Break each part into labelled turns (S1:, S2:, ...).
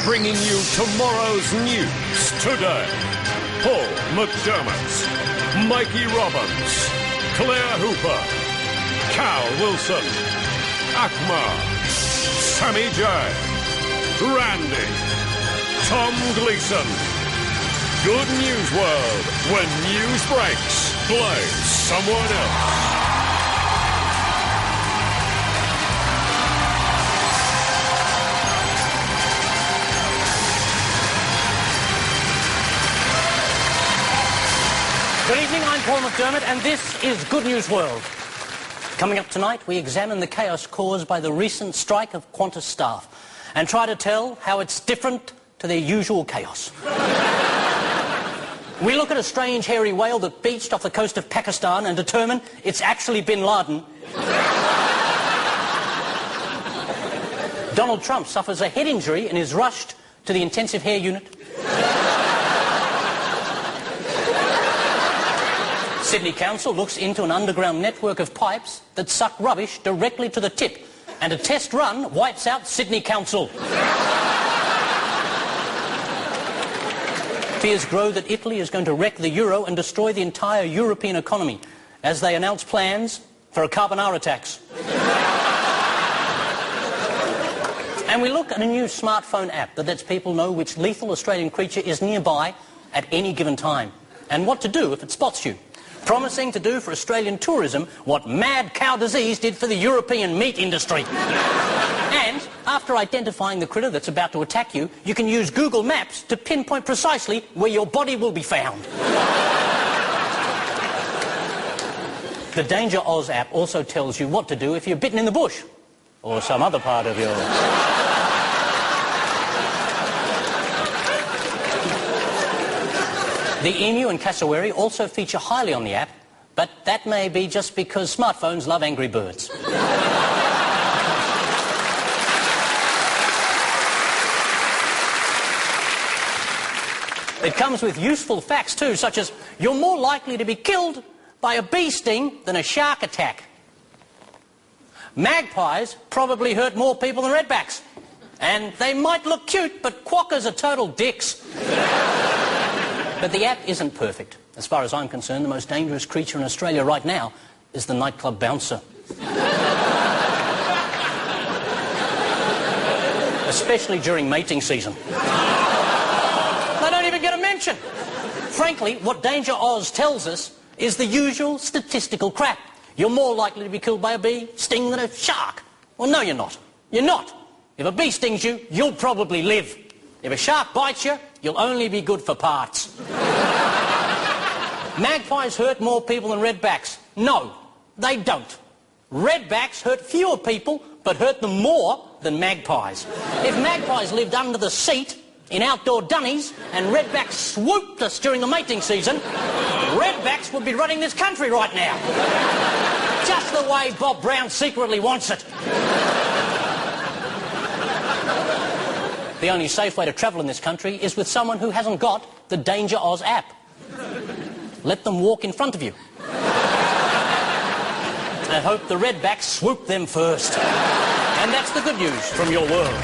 S1: bringing you tomorrow's news today. Paul McDermott, Mikey Robbins, Claire Hooper, Cal Wilson, Akmal, Sammy J, Randy, Tom Gleeson. Good News World. When news breaks, play someone else.
S2: Good evening, I'm Paul McDermott, and this is Good News World. Coming up tonight, we examine the chaos caused by the recent strike of Qantas staff and try to tell how it's different to their usual chaos. We look at a strange hairy whale that beached off the coast of Pakistan and determine it's actually Bin Laden. Donald Trump suffers a head injury and is rushed to the intensive care unit. Sydney Council looks into an underground network of pipes that suck rubbish directly to the tip, and a test run wipes out Sydney Council. Fears grow that Italy is going to wreck the euro and destroy the entire European economy as they announce plans for a carbonara tax. And we look at a new smartphone app that lets people know which lethal Australian creature is nearby at any given time and what to do if it spots you, promising to do for Australian tourism what mad cow disease did for the European meat industry. And after identifying the critter that's about to attack you, you can use Google Maps to pinpoint precisely where your body will be found. The Danger Oz app also tells you what to do if you're bitten in the bush or some other part of your... The emu and cassowary also feature highly on the app, but that may be just because smartphones love Angry Birds. It comes with useful facts too, such as you're more likely to be killed by a bee sting than a shark attack. Magpies probably hurt more people than redbacks. And they might look cute, but quokkas are total dicks. But the app isn't perfect. As far as I'm concerned, the most dangerous creature in Australia right now is the nightclub bouncer. Especially during mating season. They don't even get a mention. Frankly, what Danger Oz tells us is the usual statistical crap. You're more likely to be killed by a bee sting than a shark. Well, no, you're not. You're not. If a bee stings you, you'll probably live. If a shark bites you, you'll only be good for parts. Magpies hurt more people than redbacks. No, they don't. Redbacks hurt fewer people, but hurt them more than magpies. If magpies lived under the seat in outdoor dunnies and redbacks swooped us during the mating season, redbacks would be running this country right now. Just the way Bob Brown secretly wants it. The only safe way to travel in this country is with someone who hasn't got the Danger Oz app. Let them walk in front of you. And hope the redbacks swoop them first. And that's the good news from your world.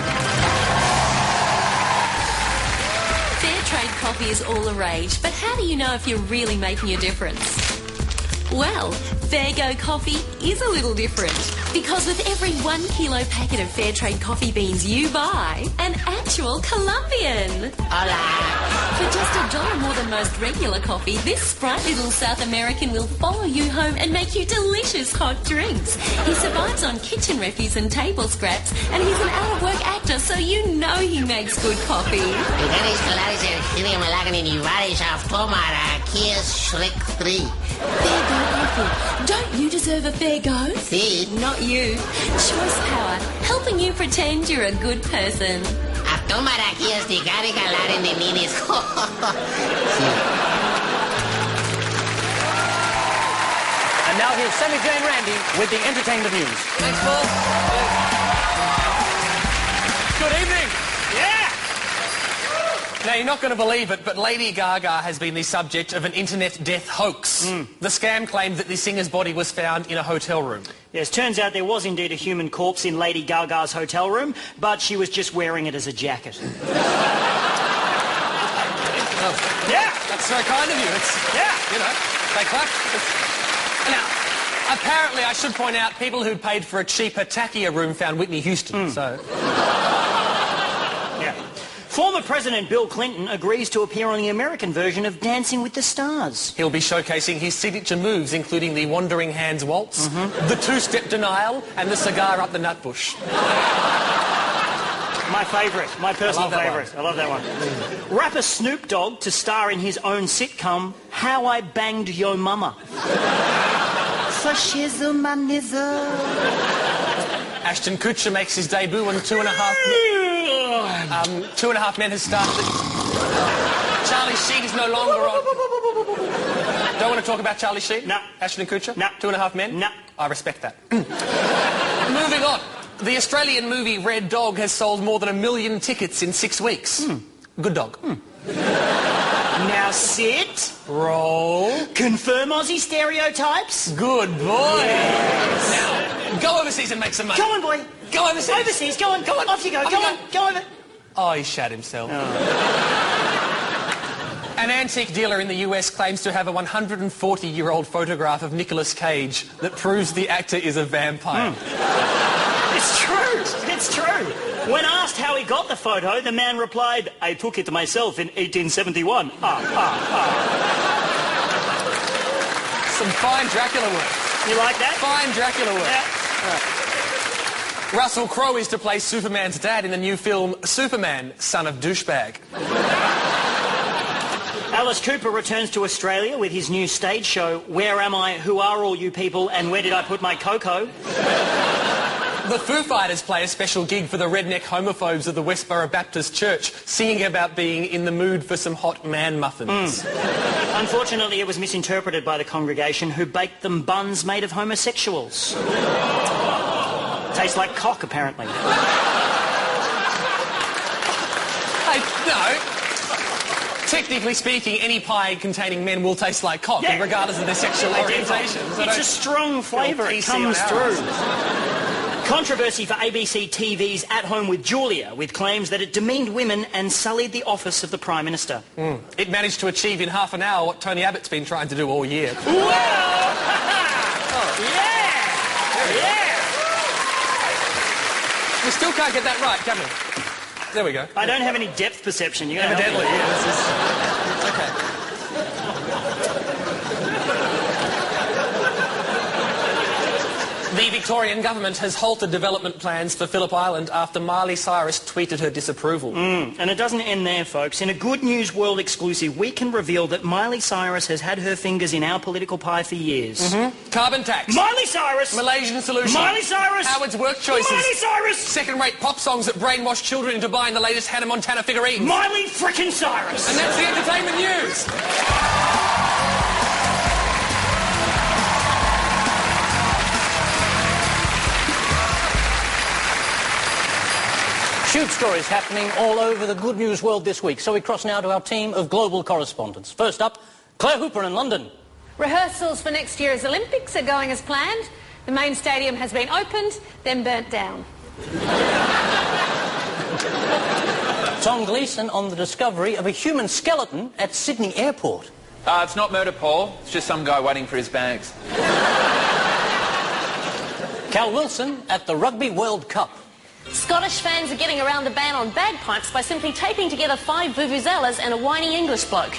S3: Fair trade coffee is all the rage, but how do you know if you're really making a difference? Well, Fairgo coffee is a little different. Because with every 1 kilo packet of Fairtrade coffee beans you buy, an actual Colombian. Hola! For just $1 more than most regular coffee, this sprite little South American will follow you home and make you delicious hot drinks. He survives on kitchen refuse and table scraps, and he's an out-of-work actor, so you know he makes good coffee. Fairgo coffee. Don't you deserve a Fairgo?
S4: Sí.
S3: Not you. Choice power, helping you pretend you're a good person.
S4: And
S2: now here's Sammy J and Randy with the entertainment news.
S5: Thanks, Paul. Good evening. Yeah.
S4: Now, you're not going to believe it, but Lady Gaga has been the subject of an internet death hoax. The scam claimed that the singer's body was found in a hotel room.
S5: Yes, turns out there was indeed a human corpse in Lady Gaga's hotel room, but she was just wearing it as a jacket.
S4: Yeah, that's so kind of you. You know, they clap. Now, apparently, I should point out, people who'd paid for a cheaper, tackier room found Whitney Houston, so...
S5: Yeah. Former President Bill Clinton agrees to appear on the American version of Dancing with the Stars.
S4: He'll be showcasing his signature moves, including the Wandering Hands Waltz, the two-step denial, and the cigar up the nut bush.
S5: My favourite, my personal favourite. I love that one. Rapper Snoop Dogg to star in his own sitcom, How I Banged Yo Mama. Fascism and
S4: Ashton Kutcher makes his debut on Two and a Half Men has started. Charlie Sheen is no longer on. Don't want to talk about Charlie Sheen?
S5: No.
S4: Ashton Kutcher?
S5: No.
S4: Two and a Half Men?
S5: No.
S4: I respect that. Moving on. The Australian movie Red Dog has sold more than 1 million tickets in 6 weeks. Good dog.
S5: Now sit.
S4: Roll.
S5: Confirm Aussie stereotypes.
S4: Good boy. Yes. Now, go overseas and make some money.
S5: Go on, boy.
S4: Go overseas.
S5: Overseas, go on.
S4: Go on.
S5: Off you go. Go on. Go over.
S4: Oh, he shat himself. An antique dealer in the US claims to have a 140-year-old photograph of Nicolas Cage that proves the actor is a vampire.
S5: It's true. It's true. When asked how he got the photo, the man replied, I took it myself in 1871.
S4: Some fine Dracula work.
S5: You like that?
S4: Fine Dracula work.
S5: Yeah.
S4: Russell Crowe is to play Superman's dad in the new film Superman, Son of Douchebag.
S5: Alice Cooper returns to Australia with his new stage show, Where Am I, Who Are All You People, and Where Did I Put My Cocoa?
S4: The Foo Fighters play a special gig for the redneck homophobes of the Westboro Baptist Church, singing about being in the mood for some hot man muffins.
S5: Unfortunately, it was misinterpreted by the congregation, who baked them buns made of homosexuals. Tastes like cock, apparently.
S4: Hey, no. Technically speaking, any pie containing men will taste like cock, regardless of their sexual orientation.
S5: It's a strong flavour. It comes through. Controversy for ABC TV's At Home with Julia, with claims that it demeaned women and sullied the office of the Prime Minister.
S4: It managed to achieve in half an hour what Tony Abbott's been trying to do all year.
S5: Whoa! Yeah!
S4: We still can't get that right, can we? There we go.
S5: I don't have any depth perception. You
S4: Evidently,
S5: this is...
S4: It's okay. The Victorian government has halted development plans for Phillip Island after Miley Cyrus tweeted her disapproval.
S5: And it doesn't end there, folks. In a Good News World exclusive, we can reveal that Miley Cyrus has had her fingers in our political pie for years.
S4: Carbon tax.
S5: Miley Cyrus!
S4: Malaysian solution.
S5: Miley Cyrus!
S4: Howard's work choices.
S5: Miley Cyrus!
S4: Second-rate pop songs that brainwash children into buying the latest Hannah Montana figurines.
S5: Miley frickin' Cyrus!
S4: And that's the entertainment news.
S2: Shoot stories happening all over the Good News World this week. So we cross now to our team of global correspondents. First up, Claire Hooper in London.
S6: Rehearsals for next year's Olympics are going as planned. The main stadium has been opened, then burnt down.
S2: Tom Gleeson on the discovery of a human skeleton at Sydney Airport.
S7: It's not murder, Paul. It's just some guy waiting for his bags.
S2: Cal Wilson at the Rugby World Cup.
S3: Scottish fans are getting around the ban on bagpipes by simply taping together 5 vuvuzelas and a whiny English bloke.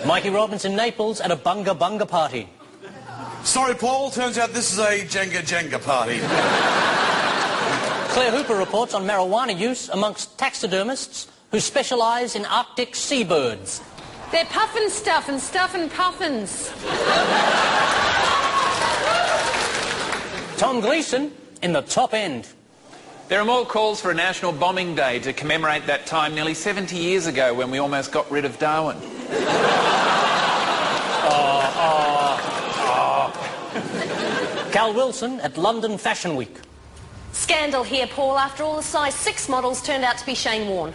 S2: Mikey Robbins in Naples at a Bunga Bunga party.
S8: Sorry, Paul. Turns out this is a Jenga party.
S2: Claire Hooper reports on marijuana use amongst taxidermists who specialise in Arctic seabirds.
S6: They're puffin' stuff and puffins.
S2: Tom Gleeson in the top end.
S7: There are more calls for a National Bombing Day to commemorate that time nearly 70 years ago when we almost got rid of Darwin.
S2: Cal Wilson at London Fashion Week.
S9: Scandal here, Paul. After all, the size 6 models turned out to be Shane Warne.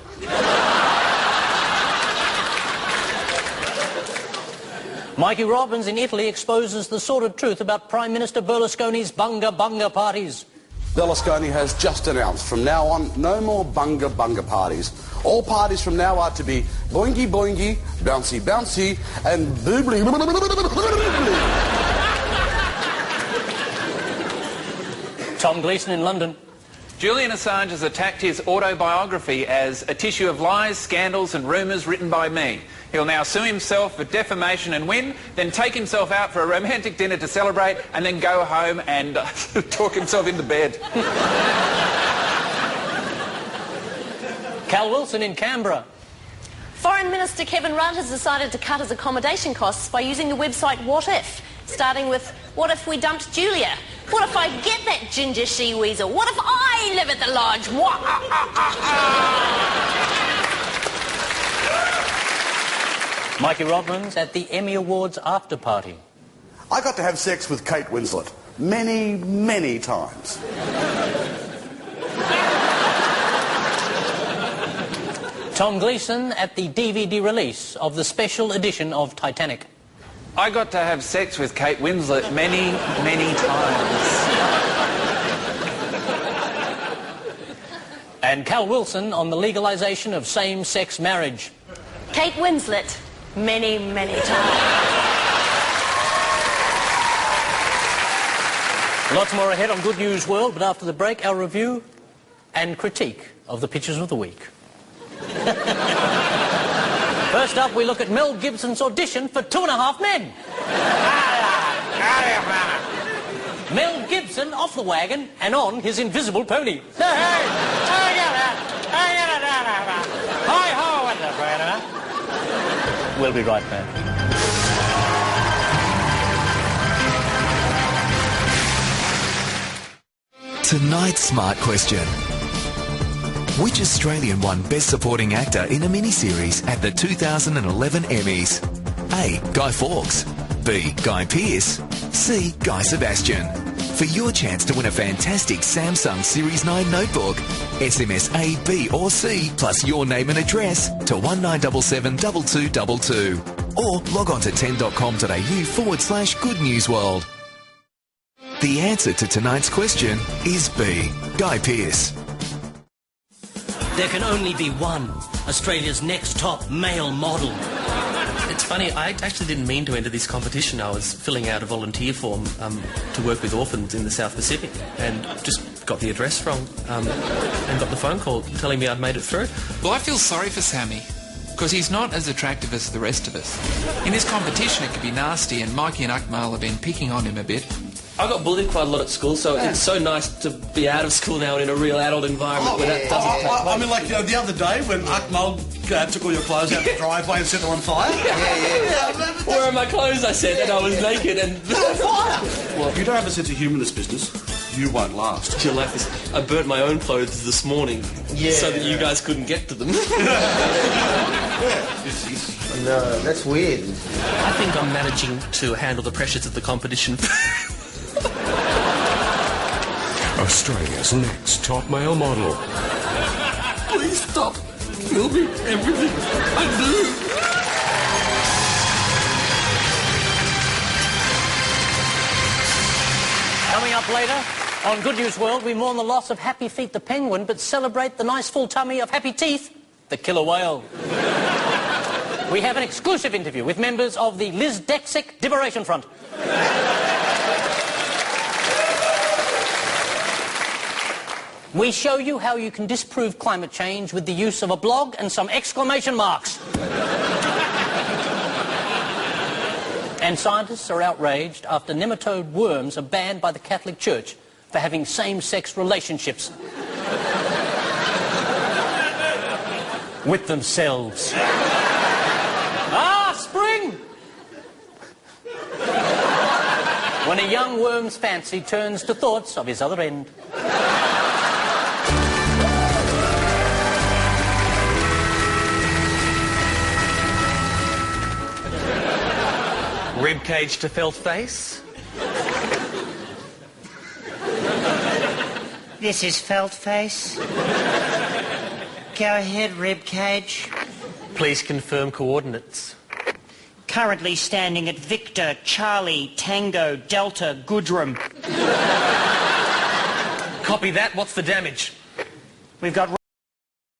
S2: Mikey Robbins in Italy exposes the sordid truth about Prime Minister Berlusconi's bunga bunga parties.
S8: Berlusconi has just announced from now on no more bunga bunga parties. All parties from now are to be boingy boingy, bouncy bouncy, and boobly.
S2: Tom Gleeson in London.
S7: Julian Assange has attacked his autobiography as a tissue of lies, scandals and rumours written by me. He'll now sue himself for defamation and win, then take himself out for a romantic dinner to celebrate, and then go home and talk himself into bed.
S2: Cal Wilson in Canberra.
S9: Foreign Minister Kevin Rudd has decided to cut his accommodation costs by using the website What If, starting with, what if we dumped Julia? What if I get that ginger she-weasel? What if I live at the lodge?
S2: Mikey Robbins at the Emmy Awards after party.
S8: I got to have sex with Kate Winslet many, many times.
S2: Tom Gleeson at the DVD release of the special edition of Titanic.
S7: I got to have sex with Kate Winslet many, many times.
S2: And Cal Wilson on the legalisation of same-sex marriage.
S9: Kate Winslet, many, many times.
S2: Lots more ahead on Good News World, but after the break, our review and critique of the pictures of the week. First up, we look at Mel Gibson's audition for 2.5 Men. Mel Gibson off the wagon and on his invisible pony. We'll be right back.
S10: Tonight's Smart Question. Which Australian won Best Supporting Actor in a miniseries at the 2011 Emmys? A. Guy Fawkes. B. Guy Pearce. C. Guy Sebastian. For your chance to win a fantastic Samsung Series 9 notebook, SMS A, B or C plus your name and address to 1977 2222. Or log on to 10.com.au/Good News World. The answer to tonight's question is B. Guy Pearce.
S2: There can only be one Australia's next top male model.
S11: It's funny, I actually didn't mean to enter this competition. I was filling out a volunteer form to work with orphans in the South Pacific and just got the address wrong and got the phone call telling me I'd made it through.
S12: Well, I feel sorry for Sammy because he's not as attractive as the rest of us. In this competition it could be nasty and Mikey and Akmal have been picking on him a bit.
S11: I got bullied quite a lot at school, so it's so nice to be out of school now and in a real adult environment where that doesn't take place.
S8: I mean, like, the other day when Akmal took all your clothes out the driveway and set them on fire.
S11: Where are my clothes, I said, and I was naked and...
S8: on fire! Well, if you don't have a sense of humour in this business, you won't last.
S11: You'll like this. I burnt my own clothes this morning so that you guys couldn't get to them.
S13: No, that's weird.
S11: I think I'm managing to handle the pressures of the competition.
S1: Australia's next top male model.
S11: Please stop filming everything I do.
S2: Coming up later, on Good News World, we mourn the loss of Happy Feet the penguin, but celebrate the nice full tummy of Happy Teeth, the killer whale. We have an exclusive interview with members of the Liz Dexick Liberation Front. We show you how you can disprove climate change with the use of a blog and some exclamation marks. And scientists are outraged after nematode worms are banned by the Catholic Church for having same-sex relationships with themselves. Ah, spring! When a young worm's fancy turns to thoughts of his other end.
S11: Ribcage to felt face.
S5: This is Feltface. Go ahead, ribcage.
S4: Please confirm coordinates.
S5: Currently standing at Victor, Charlie, Tango, Delta, Goodrum.
S4: Copy that. What's the damage?
S5: We've got